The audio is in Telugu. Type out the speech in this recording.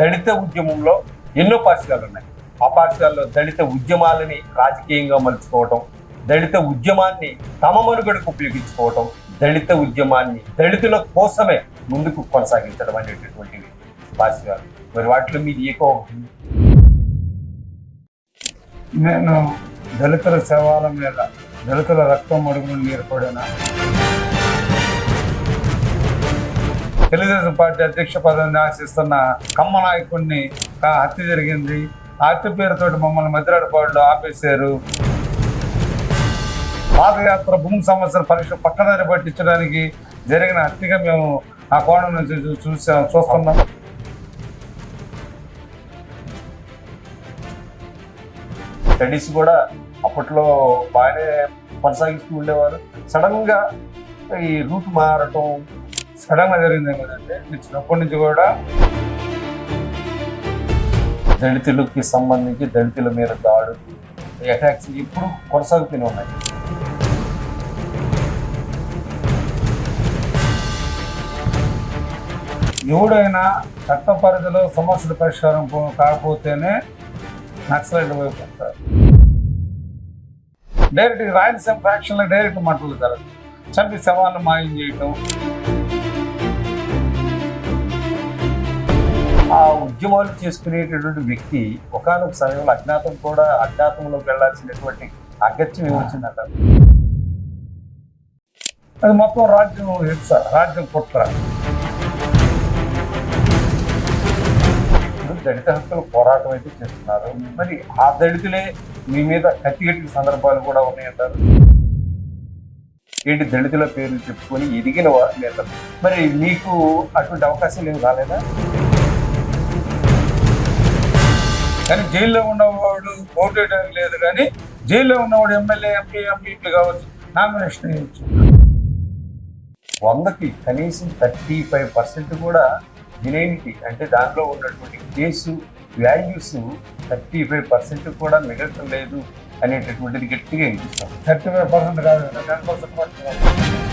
దళిత ఉద్యమంలో ఎన్నో పార్శ్వాలు ఉన్నాయి. ఆ పార్శ్వాల్లో దళిత ఉద్యమాలని రాజకీయంగా మలుచుకోవటం, దళిత ఉద్యమాన్ని తమ మనుగడకు ఉపయోగించుకోవటం, దళిత ఉద్యమాన్ని దళితుల కోసమే ముందుకు కొనసాగించడం అనేటటువంటివి పార్శ్వాలు. మరి వాటిలో మీది ఏకో నేను దళితుల శవాల మీద దళితుల రక్తం మడుగులు ఏర్పడిన తెలుగుదేశం పార్టీ అధ్యక్ష పదవిని ఆశిస్తున్న కమ్మ నాయకుడిని హత్య జరిగింది. ఆ హత్య పేరుతోటి మమ్మల్ని మధ్యరాడపాడులో ఆపేశారు. పాదయాత్ర భూమి సమస్యల పరీక్ష పక్కదారి పట్టించడానికి జరిగిన హత్యగా మేము ఆ కోణం నుంచి చూస్తున్నాం. స్టడీస్ కూడా అప్పట్లో బాగానే కొనసాగిస్తూ ఉండేవారు. సడన్ గా ఈ రూట్ మారటం సడన్ గా జరిగింది కదంటే చిన్నప్పటి నుంచి కూడా దళితులకి సంబంధించి దళితుల మీద దాడులు, అటాక్స్ ఇప్పుడు కొనసాగుతూనే ఉన్నాయి. ఎవడైనా చట్ట పరిధిలో సమస్యల పరిష్కారం కాకపోతేనే నక్సలైట్ వైపు వస్తారు. డైరెక్ట్ రాయలసీమ ఫ్యాక్షన్లో డైరెక్ట్ మంటలు జరగదు. చంపి శవాలను మాయం చేయటం. ఆ ఉద్యమాలు చేసుకునేటటువంటి వ్యక్తి ఒకానొక సమయంలో అజ్ఞాతంలోకి వెళ్లాల్సినటువంటి అగత్యం ఏమొచ్చిందంటారు? అది మొత్తం రాజ్యం హింస, రాజ్యం కుట్ర. దళిత హక్కుల పోరాటం అయితే చేస్తున్నారు. మరి ఆ దళితులే మీ మీద కత్తిగట్టిన సందర్భాలు కూడా ఉన్నాయంటారు. ఏంటి దళితుల పేర్లు చెప్పుకొని ఎదిగిన నేతలు, మరి మీకు అటువంటి అవకాశాలు ఏమి రాలేదా? కానీ జైల్లో ఉన్నవాడు ఓటేయడానికి లేదు, కానీ జైల్లో ఉన్నవాడు ఎమ్మెల్యే, ఎంపీ కావచ్చు, నామినేషన్ వేయవచ్చు. 100కి కనీసం 35% కూడా జెన్యూనిటీ, అంటే దాంట్లో ఉన్నటువంటి కేసు వాల్యూస్ 35% కూడా మిగలటం లేదు అనేటటువంటిది గట్టిగా వినిపిస్తాం. 35% కాదు, 10%